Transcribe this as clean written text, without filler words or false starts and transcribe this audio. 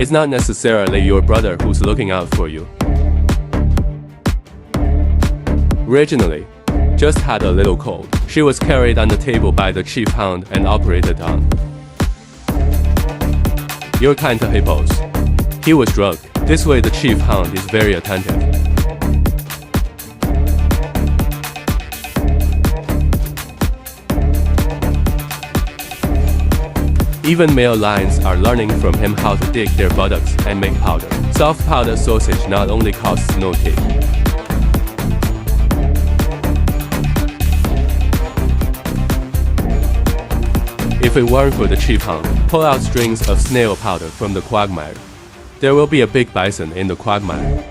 It's not necessarily your brother who's looking out for you. Originally, just had a little cold. She was carried on the table by the chief hound and operated on. You're kind to hippos. He was drugged. This way the chief hound is very attentive. Even male lions are learning from him how to dig their buttocks and make powder. Soft powder sausage not only costs no teeth. If it weren't for the chief hound, pull out strings of snail powder from the quagmire. There will be a big bison in the quagmire.